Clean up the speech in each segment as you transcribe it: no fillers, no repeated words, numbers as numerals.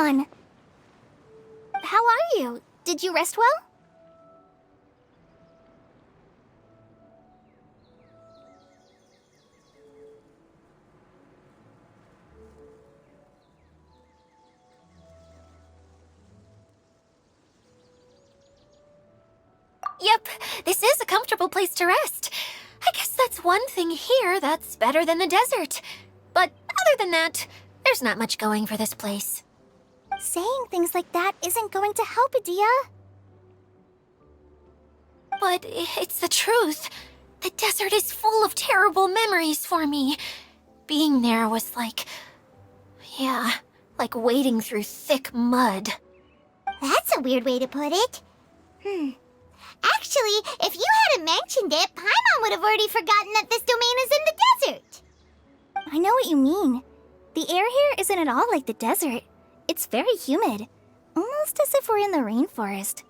on. How are you? Did you rest well? Yep, this is a comfortable place to rest. I guess that's one thing here that's better than the desert. But other than that, there's not much going for this place. Saying things like that isn't going to help, Edea. But it's the truth. The desert is full of terrible memories for me. Being there was like... yeah, like wading through thick mud. That's a weird way to put it. Actually, if you hadn't mentioned it, Paimon would have already forgotten that this domain is in the desert. I know what you mean. The air here isn't at all like the desert. It's very humid, almost as if we're in the rainforest.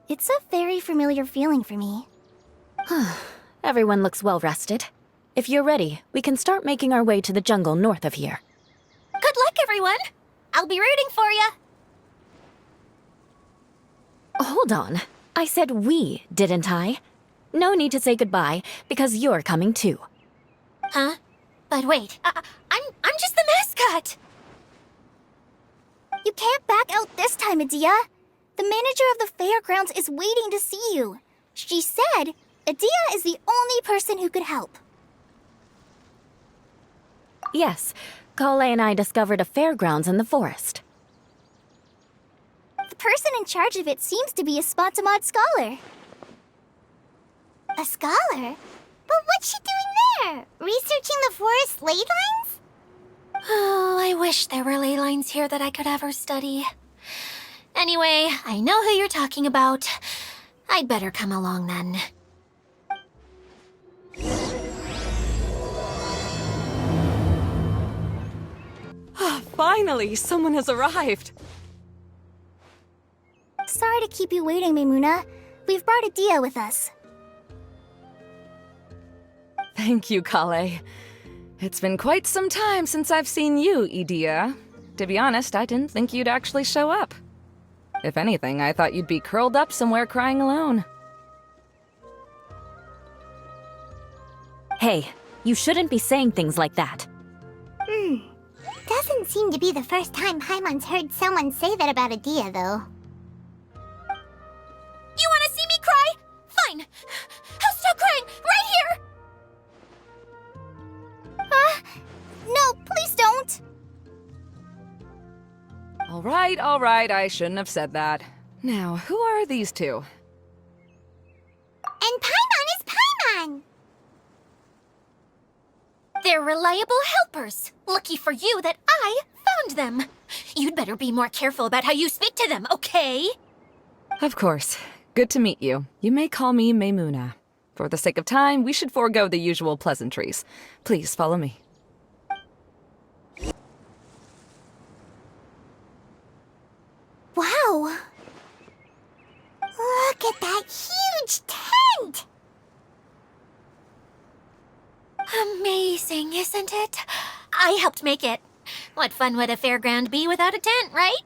It's a very familiar feeling for me. Everyone looks well rested. If you're ready, we can start making our way to the jungle north of here. Good luck, everyone! I'll be rooting for you! Hold on. I said we, didn't I? No need to say goodbye, because you're coming too. Huh? But wait, I'm just the mascot! You can't back out this time, Edea. The manager of the fairgrounds is waiting to see you. She said Edea is the only person who could help. Yes, Kale and I discovered a fairgrounds in the forest. The person in charge of it seems to be a Spontamod scholar. A scholar? But what's she doing there? Researching the forest ley lines? Oh, I wish there were ley lines here that I could ever study. Anyway, I know who you're talking about. I'd better come along then. Finally, someone has arrived. Sorry to keep you waiting, Maimuna. We've brought Edea with us. Thank you, Kale. It's been quite some time since I've seen you, Edea. To be honest, I didn't think you'd actually show up. If anything, I thought you'd be curled up somewhere crying alone. Hey, you shouldn't be saying things like that. Doesn't seem to be the first time Paimon's heard someone say that about Edea, though. You want to see me cry? Fine. I'll stop crying right here. No, please don't. All right, I shouldn't have said that. Now, who are these two? And Paimon is Paimon! They're reliable helpers. Lucky for you that I found them. You'd better be more careful about how you speak to them, okay? Of course. Good to meet you. You may call me Maimuna. For the sake of time, we should forego the usual pleasantries. Please follow me. Wow! Look at that huge tent! Amazing, isn't it? I helped make it. What fun would a fairground be without a tent, right?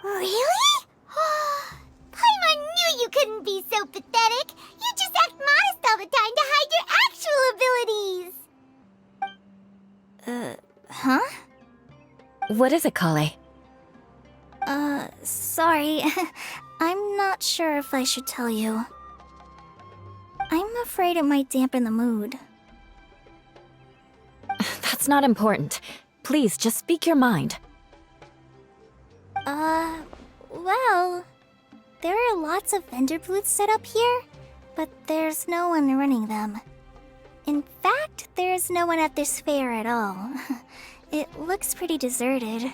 Really? Paimon knew you couldn't be so pathetic. You just act modest all the time to hide your actual abilities. Huh? What is it, Kale? Sorry. I'm not sure if I should tell you. I'm afraid it might dampen the mood. That's not important. Please, just speak your mind. Well, there are lots of vendor booths set up here, but there's no one running them. In fact, there's no one at this fair at all. It looks pretty deserted.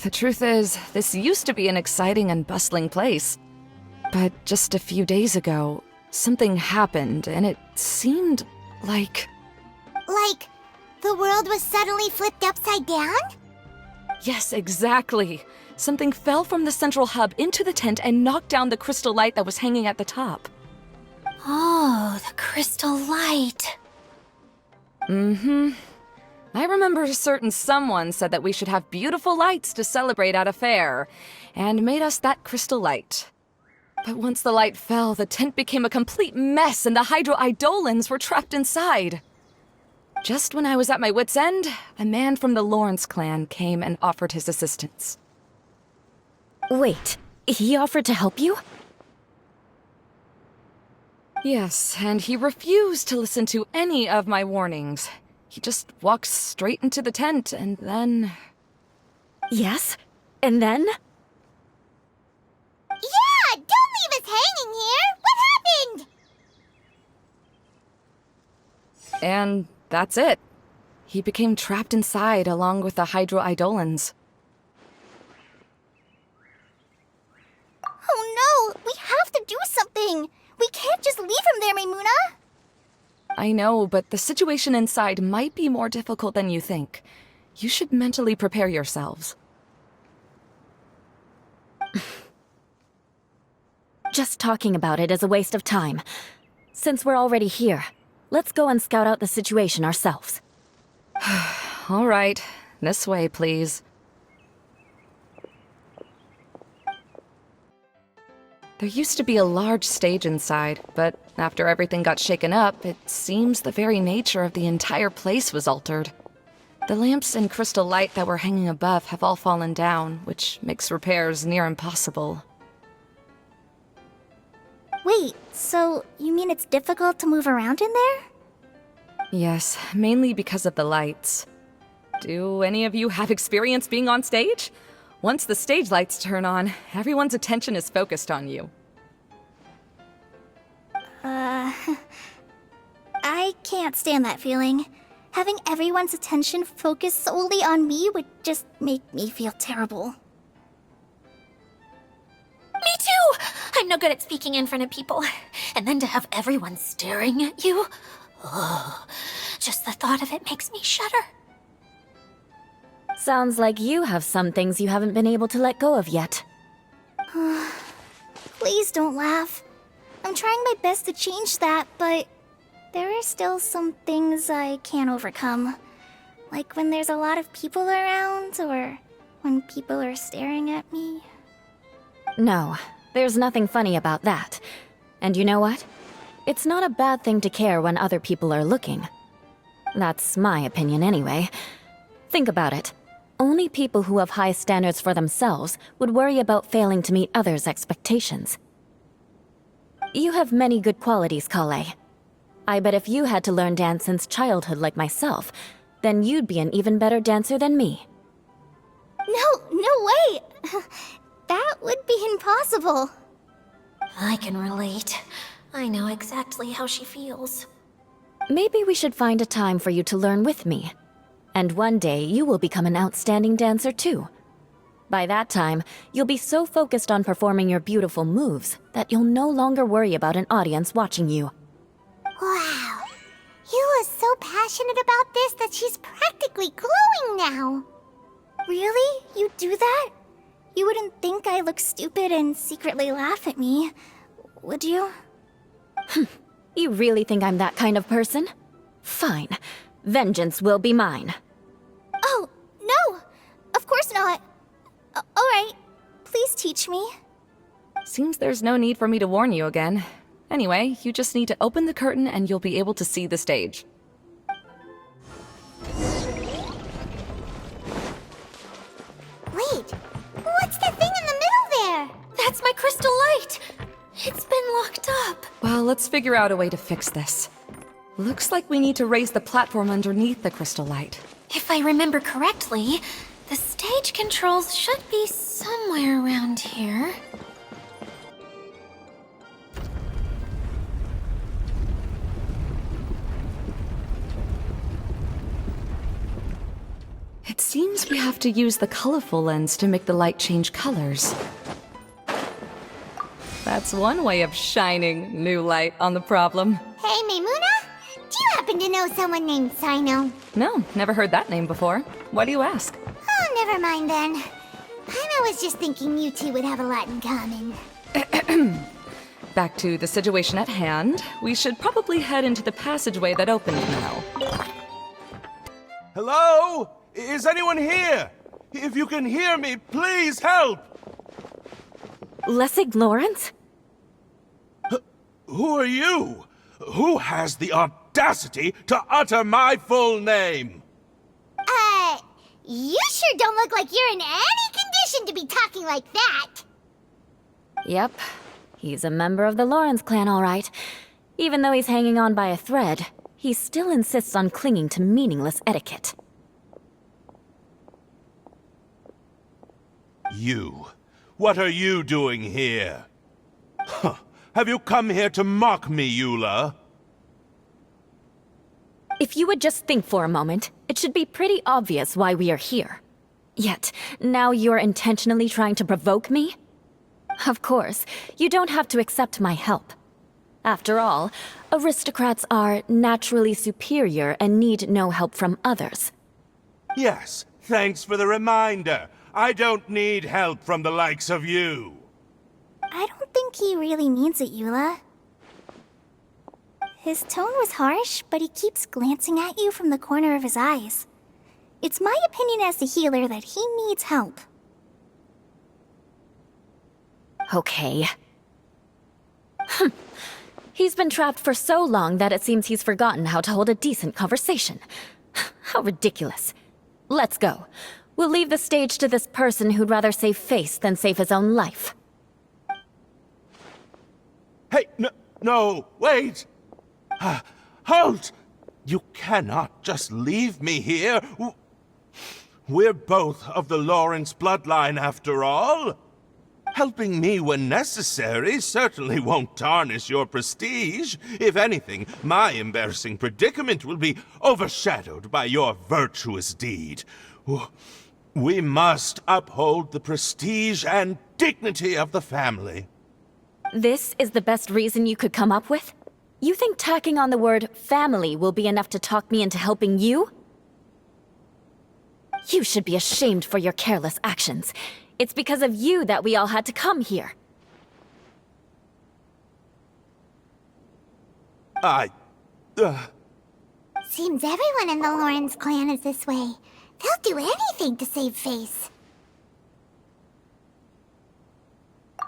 The truth is, this used to be an exciting and bustling place. But just a few days ago, something happened, and it seemed like... Like, the world was suddenly flipped upside down? Yes, exactly. Something fell from the central hub into the tent and knocked down the crystal light that was hanging at the top. Oh, the crystal light. Mm-hmm. I remember a certain someone said that we should have beautiful lights to celebrate at a fair, and made us that crystal light. But once the light fell, the tent became a complete mess and the Hydro-Eidolons were trapped inside. Just when I was at my wit's end, a man from the Lawrence clan came and offered his assistance. Wait, he offered to help you? Yes, and he refused to listen to any of my warnings. He just walked straight into the tent, and then... Yes? And then? Yeah! Don't leave us hanging here! What happened? And that's it. He became trapped inside along with the Hydro-Eidolons. Oh no! We have to do something! We can't just leave him there, Maimuna! I know, but the situation inside might be more difficult than you think. You should mentally prepare yourselves. Just talking about it is a waste of time. Since we're already here, let's go and scout out the situation ourselves. All right, this way, please. There used to be a large stage inside, but after everything got shaken up, it seems the very nature of the entire place was altered. The lamps and crystal light that were hanging above have all fallen down, which makes repairs near impossible. Wait, so you mean it's difficult to move around in there? Yes, mainly because of the lights. Do any of you have experience being on stage? Once the stage lights turn on, everyone's attention is focused on you. I can't stand that feeling. Having everyone's attention focused solely on me would just make me feel terrible. Me too! I'm no good at speaking in front of people. And then to have everyone staring at you. Oh, just the thought of it makes me shudder. Sounds like you have some things you haven't been able to let go of yet. Please don't laugh. I'm trying my best to change that, but there are still some things I can't overcome. Like when there's a lot of people around, or when people are staring at me. No, there's nothing funny about that. And you know what? It's not a bad thing to care when other people are looking. That's my opinion anyway. Think about it. Only people who have high standards for themselves would worry about failing to meet others' expectations. You have many good qualities, Kale. I bet if you had to learn dance since childhood like myself, then you'd be an even better dancer than me. No way! That would be impossible. I can relate. I know exactly how she feels. Maybe we should find a time for you to learn with me. And one day, you will become an outstanding dancer too. By that time, you'll be so focused on performing your beautiful moves that you'll no longer worry about an audience watching you. Wow. You are so passionate about this that she's practically glowing now. Really? You do that? You wouldn't think I look stupid and secretly laugh at me, would you? You really think I'm that kind of person? Fine. Vengeance will be mine. Oh, no! Of course not. Alright, please teach me. Seems there's no need for me to warn you again. Anyway, you just need to open the curtain and you'll be able to see the stage. Wait, what's the thing in the middle there? That's my crystal light! It's been locked up. Well, let's figure out a way to fix this. Looks like we need to raise the platform underneath the crystal light. If I remember correctly, the stage controls should be somewhere around here. It seems we have to use the colorful lens to make the light change colors. That's one way of shining new light on the problem. Hey, Maimuna? Do you happen to know someone named Sino? No, never heard that name before. Why do you ask? Oh, never mind then. I was just thinking you two would have a lot in common. Back to the situation at hand. We should probably head into the passageway that opened now. Hello? Is anyone here? If you can hear me, please help! Lessig Lawrence? Who are you? Who has the audacity to utter my full name? You sure don't look like you're in any condition to be talking like that. Yep. He's a member of the Lawrence clan, all right. Even though he's hanging on by a thread, he still insists on clinging to meaningless etiquette. You. What are you doing here? Huh. Have you come here to mock me, Eula? If you would just think for a moment, it should be pretty obvious why we are here. Yet, now you're intentionally trying to provoke me? Of course, you don't have to accept my help. After all, aristocrats are naturally superior and need no help from others. Yes, thanks for the reminder. I don't need help from the likes of you. I don't think he really means it, Eula. His tone was harsh, but he keeps glancing at you from the corner of his eyes. It's my opinion as the healer that he needs help. Okay. He's been trapped for so long that it seems he's forgotten how to hold a decent conversation. How ridiculous. Let's go. We'll leave the stage to this person who'd rather save face than save his own life. Hey, no, wait! Halt! You cannot just leave me here. We're both of the Lawrence bloodline, after all. Helping me when necessary certainly won't tarnish your prestige. If anything, my embarrassing predicament will be overshadowed by your virtuous deed. We must uphold the prestige and dignity of the family. This is the best reason you could come up with? You think tacking on the word family will be enough to talk me into helping you? You should be ashamed for your careless actions. It's because of you that we all had to come here. Seems everyone in the Lawrence clan is this way. They'll do anything to save face.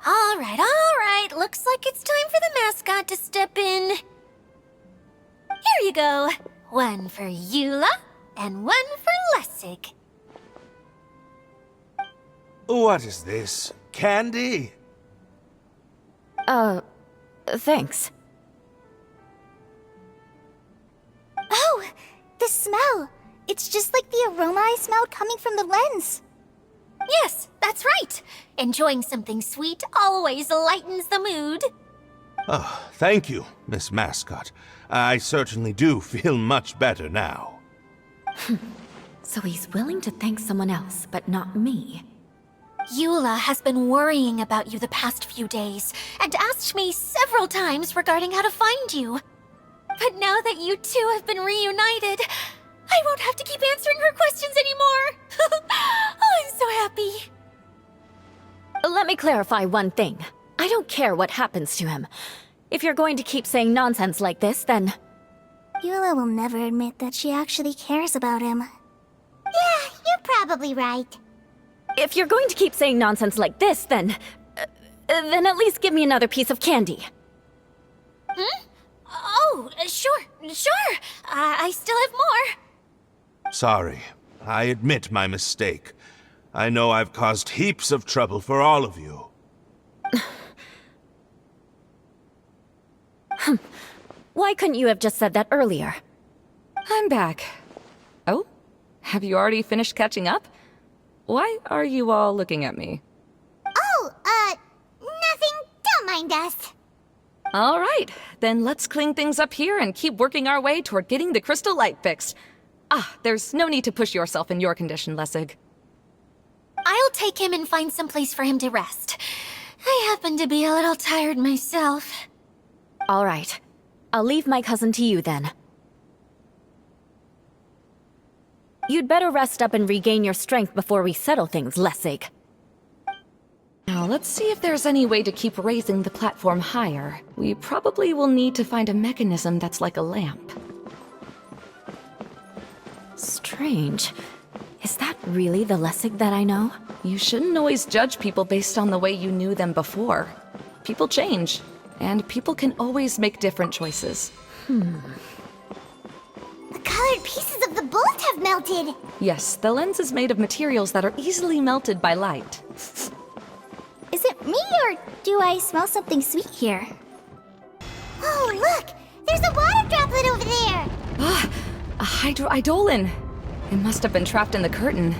All right. Looks like it's time for the mascot to step in. Here you go. One for Eula, and one for Lessig. What is this? Candy? Thanks. Oh, the smell! It's just like the aroma I smelled coming from the lens. Yes, that's right. Enjoying something sweet always lightens the mood. Oh, thank you, Miss Mascot. I certainly do feel much better now. So he's willing to thank someone else, but not me. Eula has been worrying about you the past few days and asked me several times regarding how to find you. But now that you two have been reunited, I won't have to keep answering her questions anymore. Oh, I'm so happy. Let me clarify one thing. I don't care what happens to him. If you're going to keep saying nonsense like this, then... Eula will never admit that she actually cares about him. Yeah, you're probably right. If you're going to keep saying nonsense like this, then at least give me another piece of candy. Oh, sure. I still have more. Sorry. I admit my mistake. I know I've caused heaps of trouble for all of you. Why couldn't you have just said that earlier? I'm back. Oh? Have you already finished catching up? Why are you all looking at me? Oh, nothing. Don't mind us. All right, then let's clean things up here and keep working our way toward getting the crystal light fixed. There's no need to push yourself in your condition, Lessig. I'll take him and find some place for him to rest. I happen to be a little tired myself. All right. I'll leave my cousin to you then. You'd better rest up and regain your strength before we settle things, Lessig. Now, let's see if there's any way to keep raising the platform higher. We probably will need to find a mechanism that's like a lamp. Strange. Is that really the Lessig that I know? You shouldn't always judge people based on the way you knew them before. People change, and people can always make different choices. The colored pieces of the bolt have melted. Yes, the lens is made of materials that are easily melted by light. Is it me, or do I smell something sweet here? Oh, look! There's a water droplet over there! A hydroidolin! It must have been trapped in the curtain.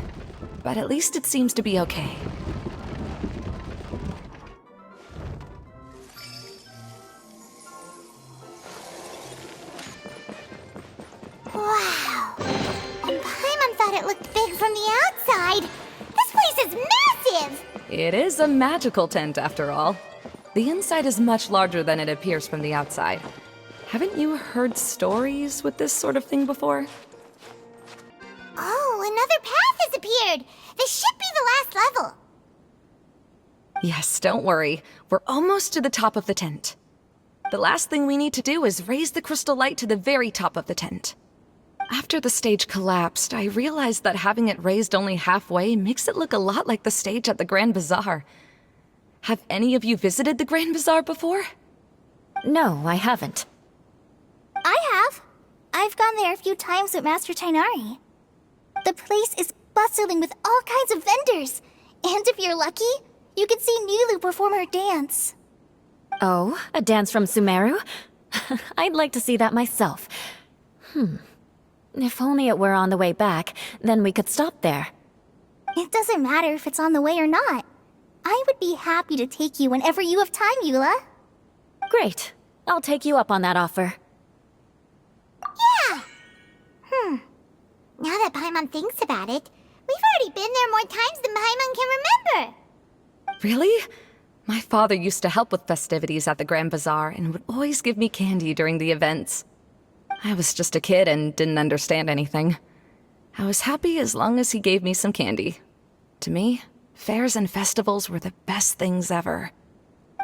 But at least it seems to be okay. Wow! And Paimon thought it looked big from the outside! This place is massive! It is a magical tent, after all. The inside is much larger than it appears from the outside. Haven't you heard stories with this sort of thing before? Oh, another path has appeared! This should be the last level! Yes, don't worry. We're almost to the top of the tent. The last thing we need to do is raise the crystal light to the very top of the tent. After the stage collapsed, I realized that having it raised only halfway makes it look a lot like the stage at the Grand Bazaar. Have any of you visited the Grand Bazaar before? No, I haven't. I have. I've gone there a few times with Master Tighnari. The place is bustling with all kinds of vendors. And if you're lucky, you can see Nulu perform her dance. Oh, a dance from Sumeru? I'd like to see that myself. If only it were on the way back, then we could stop there. It doesn't matter if it's on the way or not. I would be happy to take you whenever you have time, Eula. Great. I'll take you up on that offer. Yeah! Now that Paimon thinks about it, we've already been there more times than Paimon can remember. Really? My father used to help with festivities at the Grand Bazaar and would always give me candy during the events. I was just a kid and didn't understand anything. I was happy as long as he gave me some candy. To me, fairs and festivals were the best things ever.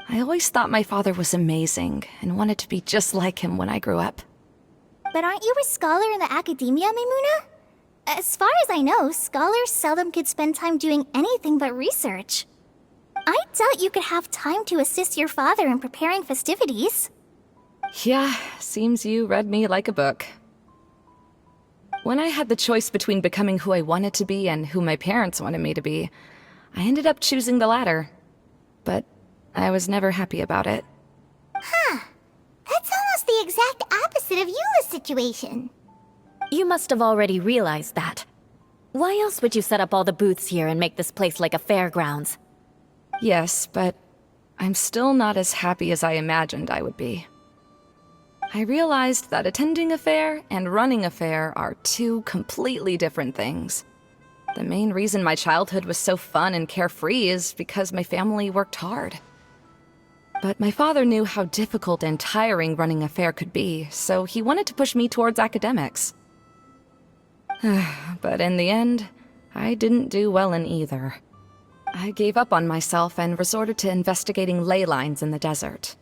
I always thought my father was amazing and wanted to be just like him when I grew up. But aren't you a scholar in the academia, Maimuna? As far as I know, scholars seldom could spend time doing anything but research. I doubt you could have time to assist your father in preparing festivities. Yeah, seems you read me like a book. When I had the choice between becoming who I wanted to be and who my parents wanted me to be, I ended up choosing the latter. But I was never happy about it. That's almost the exact opposite of Eula's situation. You must have already realized that. Why else would you set up all the booths here and make this place like a fairgrounds? Yes, but I'm still not as happy as I imagined I would be. I realized that attending a fair and running a fair are two completely different things. The main reason my childhood was so fun and carefree is because my family worked hard. But my father knew how difficult and tiring running a fair could be, so he wanted to push me towards academics. But in the end, I didn't do well in either. I gave up on myself and resorted to investigating ley lines in the desert.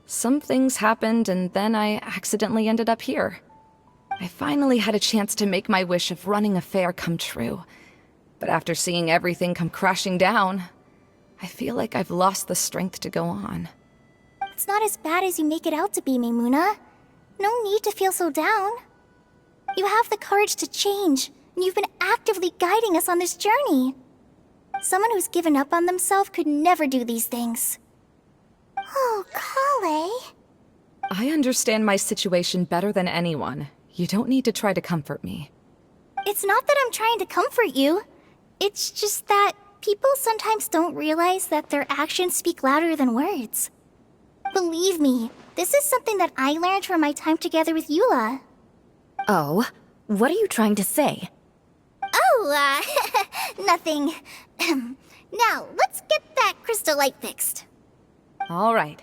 Some things happened, and then I accidentally ended up here. I finally had a chance to make my wish of running a fair come true. But after seeing everything come crashing down, I feel like I've lost the strength to go on. It's not as bad as you make it out to be, Maimuna. No need to feel so down. You have the courage to change, and you've been actively guiding us on this journey. Someone who's given up on themselves could never do these things. Oh, Collei. I understand my situation better than anyone. You don't need to try to comfort me. It's not that I'm trying to comfort you. It's just that people sometimes don't realize that their actions speak louder than words. Believe me, this is something that I learned from my time together with Eula. Oh, what are you trying to say? Oh, nothing. Now, let's get that crystal light fixed. All right.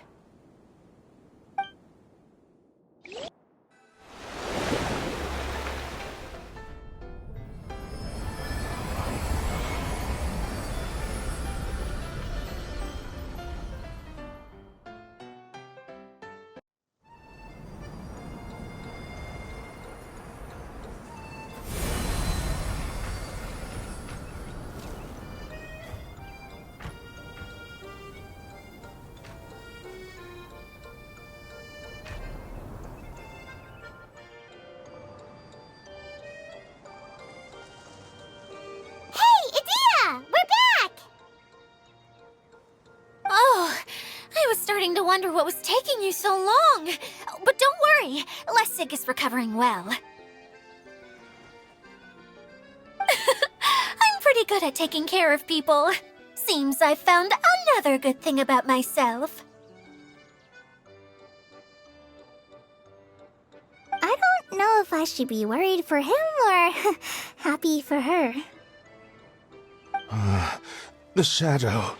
starting to wonder what was taking you so long. But don't worry, Lessig is recovering well. I'm pretty good at taking care of people. Seems I've found another good thing about myself. I don't know if I should be worried for him or happy for her. The shadow.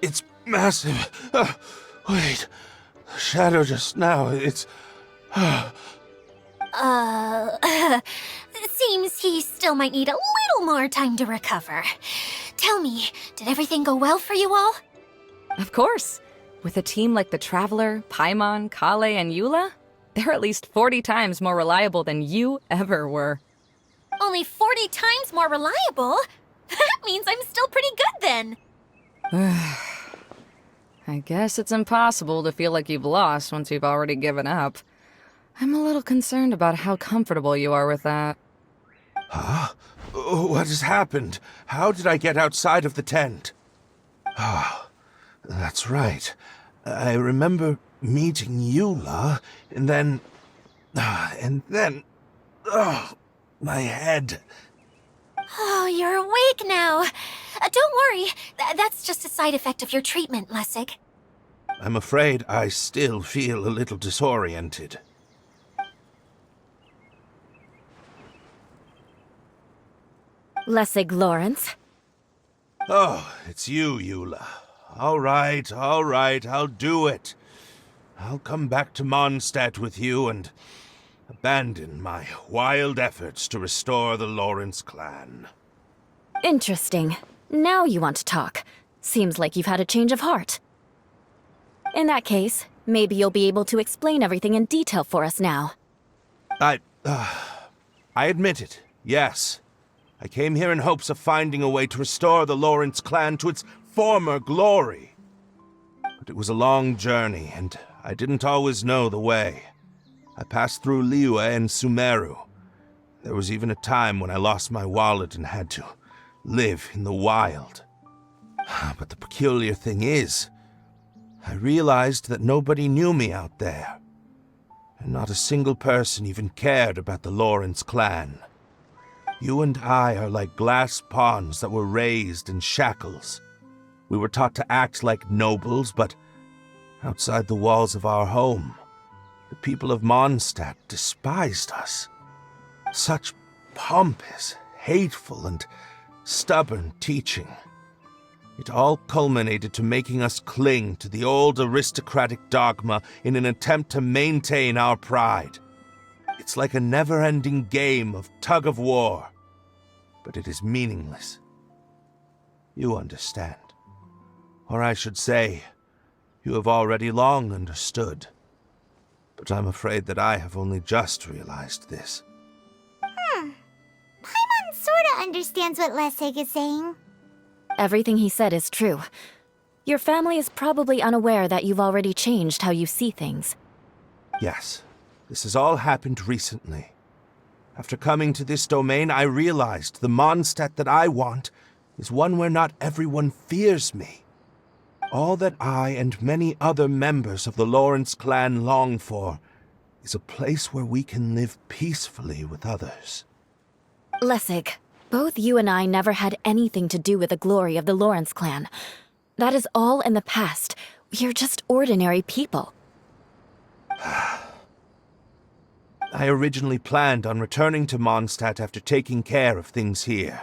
It's massive. Wait. The shadow just now, it's... Seems he still might need a little more time to recover. Tell me, did everything go well for you all? Of course. With a team like the Traveler, Paimon, Kale, and Eula, they're at least 40 times more reliable than you ever were. Only 40 times more reliable? That means I'm still pretty good then. I guess it's impossible to feel like you've lost once you've already given up. I'm a little concerned about how comfortable you are with that. Huh? What has happened? How did I get outside of the tent? Ah, that's right. I remember meeting Eula, and then... Oh, my head. Oh, you're awake now. Don't worry, that's just a side effect of your treatment, Lessig. I'm afraid I still feel a little disoriented. Lessig Lawrence. Oh, it's you, Eula. All right, I'll do it. I'll come back to Mondstadt with you and abandon my wild efforts to restore the Lawrence clan. Interesting. Now you want to talk. Seems like you've had a change of heart. In that case, maybe you'll be able to explain everything in detail for us now. I admit it, yes. I came here in hopes of finding a way to restore the Lawrence clan to its former glory. But it was a long journey, and I didn't always know the way. I passed through Liyue and Sumeru. There was even a time when I lost my wallet and had to live in the wild. But the peculiar thing is, I realized that nobody knew me out there. And not a single person even cared about the Lawrence clan. You and I are like glass pawns that were raised in shackles. We were taught to act like nobles, but outside the walls of our home, the people of Mondstadt despised us. Such pompous, hateful, and stubborn teaching. It all culminated to making us cling to the old aristocratic dogma in an attempt to maintain our pride. It's like a never-ending game of tug-of-war, but it is meaningless. You understand. Or I should say, you have already long understood. But I'm afraid that I have only just realized this. Paimon sorta understands what Lessig is saying. Everything he said is true. Your family is probably unaware that you've already changed how you see things. Yes, this has all happened recently. After coming to this domain, I realized the Mondstadt that I want is one where not everyone fears me. All that I and many other members of the Lawrence clan long for is a place where we can live peacefully with others. Lessig, both you and I never had anything to do with the glory of the Lawrence clan. That is all in the past. We are just ordinary people. I originally planned on returning to Mondstadt after taking care of things here.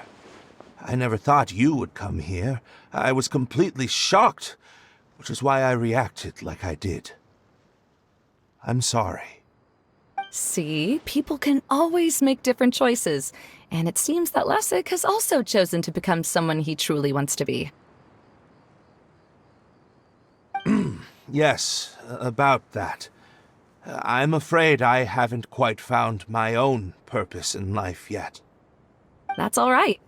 I never thought you would come here. I was completely shocked, which is why I reacted like I did. I'm sorry. See, people can always make different choices, and it seems that Lessig has also chosen to become someone he truly wants to be. Yes, about that. I'm afraid I haven't quite found my own purpose in life yet. That's all right.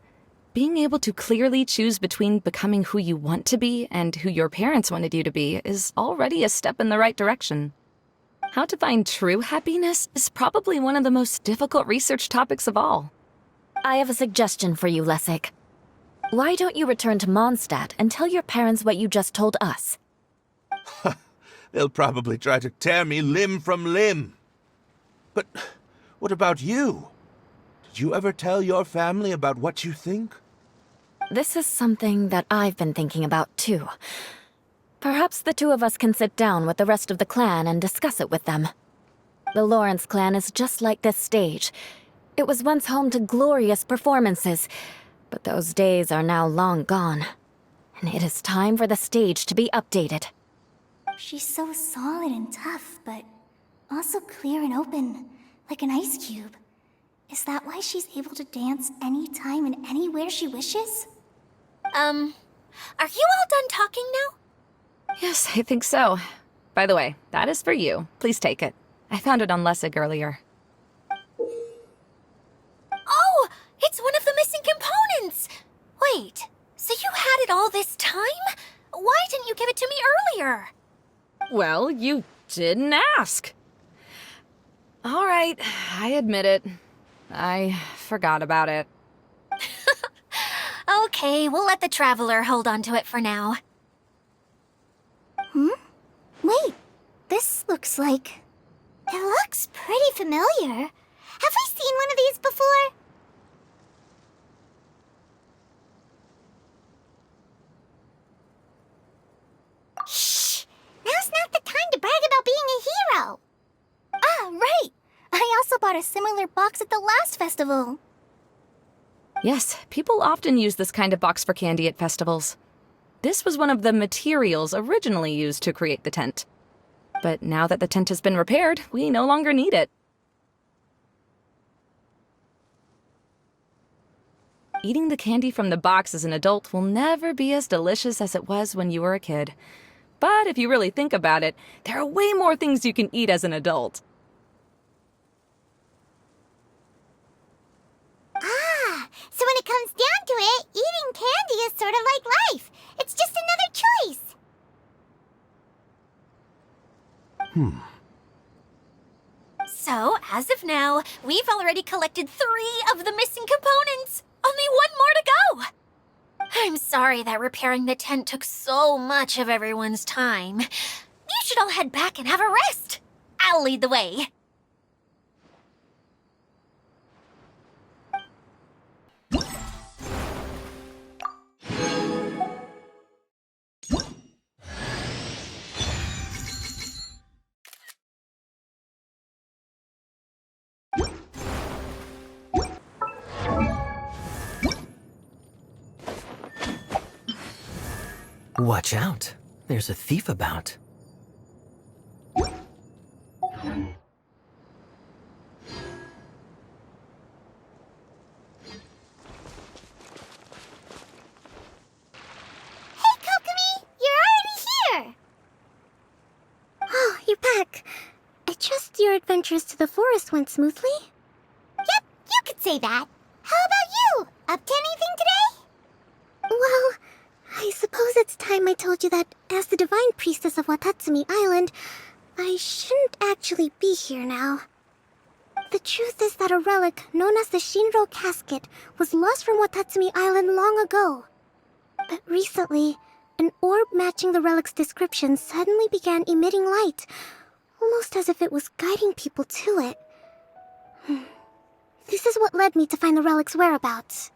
Being able to clearly choose between becoming who you want to be and who your parents wanted you to be is already a step in the right direction. How to find true happiness is probably one of the most difficult research topics of all. I have a suggestion for you, Lessig. Why don't you return to Mondstadt and tell your parents what you just told us? They'll probably try to tear me limb from limb. But what about you? Did you ever tell your family about what you think? This is something that I've been thinking about, too. Perhaps the two of us can sit down with the rest of the clan and discuss it with them. The Lawrence clan is just like this stage. It was once home to glorious performances, but those days are now long gone. And it is time for the stage to be updated. She's so solid and tough, but also clear and open, like an ice cube. Is that why she's able to dance anytime and anywhere she wishes? Are you all done talking now? Yes, I think so. By the way, that is for you. Please take it. I found it on Lessig earlier. Oh, it's one of the missing components! Wait, so you had it all this time? Why didn't you give it to me earlier? Well, you didn't ask. All right, I admit it. I forgot about it. Okay, we'll let the Traveler hold on to it for now. Wait, this looks like... It looks pretty familiar. Have we seen one of these before? Shh! Now's not the time to brag about being a hero! Ah, right! I also bought a similar box at the last festival. Yes, people often use this kind of box for candy at festivals. This was one of the materials originally used to create the tent. But now that the tent has been repaired, we no longer need it. Eating the candy from the box as an adult will never be as delicious as it was when you were a kid. But if you really think about it, there are way more things you can eat as an adult. Ah, so when it comes down to it, eating candy is sort of like life. It's just another choice. So, as of now, we've already collected 3 of the missing components. Only 1 more to go. I'm sorry that repairing the tent took so much of everyone's time. You should all head back and have a rest. I'll lead the way. Watch out. There's a thief about. Hey, Kokomi! You're already here! Oh, you're back. I trust your adventures to the forest went smoothly? Yep, you could say that. How about you? Up to anything today? Well, I suppose it's time I told you that as the Divine Priestess of Watatsumi Island, I shouldn't actually be here now. The truth is that a relic known as the Shinro Casket was lost from Watatsumi Island long ago. But recently, an orb matching the relic's description suddenly began emitting light, almost as if it was guiding people to it. This is what led me to find the relic's whereabouts.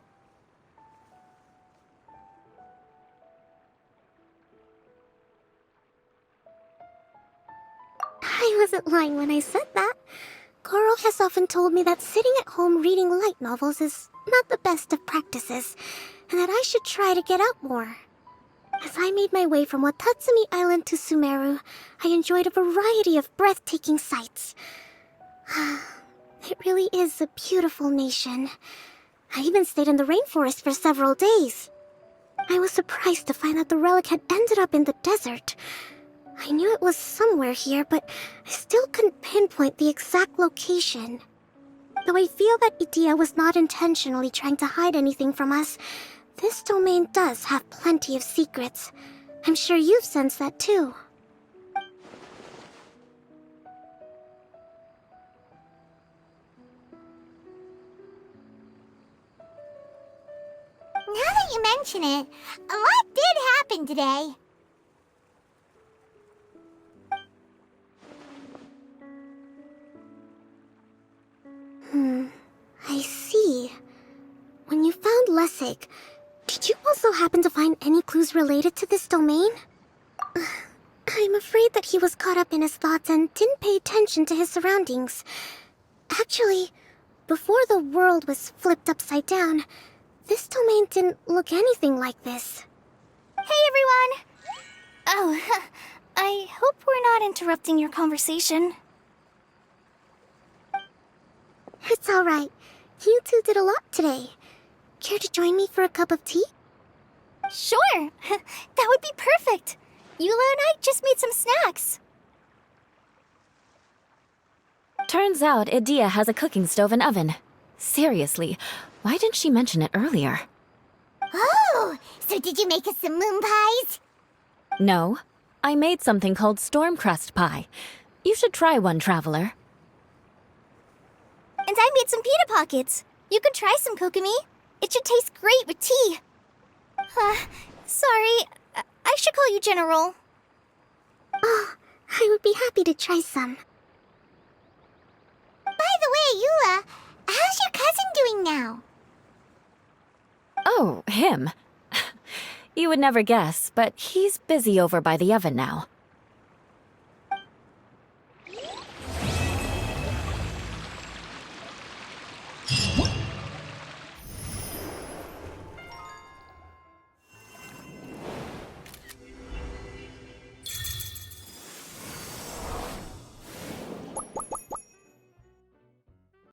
I wasn't lying when I said that. Coral has often told me that sitting at home reading light novels is not the best of practices, and that I should try to get out more. As I made my way from Watatsumi Island to Sumeru, I enjoyed a variety of breathtaking sights. It really is a beautiful nation. I even stayed in the rainforest for several days. I was surprised to find that the relic had ended up in the desert. I knew it was somewhere here, but I still couldn't pinpoint the exact location. Though I feel that Idia was not intentionally trying to hide anything from us, this domain does have plenty of secrets. I'm sure you've sensed that too. Now that you mention it, a lot did happen today. classic. Did you also happen to find any clues related to this domain? I'm afraid that he was caught up in his thoughts and didn't pay attention to his surroundings. Actually, before the world was flipped upside down, this domain didn't look anything like this. Hey, everyone! Oh, I hope we're not interrupting your conversation. It's alright. You two did a lot today. Care to join me for a cup of tea? Sure! That would be perfect! Eula and I just made some snacks. Turns out Edea has a cooking stove and oven. Seriously, why didn't she mention it earlier? Oh, so did you make us some moon pies? No, I made something called Stormcrust Pie. You should try one, Traveler. And I made some pita pockets. You could try some, Kokomi. It should taste great with tea. Sorry, I should call you General. Oh, I would be happy to try some. By the way, Eula, how's your cousin doing now? Oh, him. You would never guess, but he's busy over by the oven now.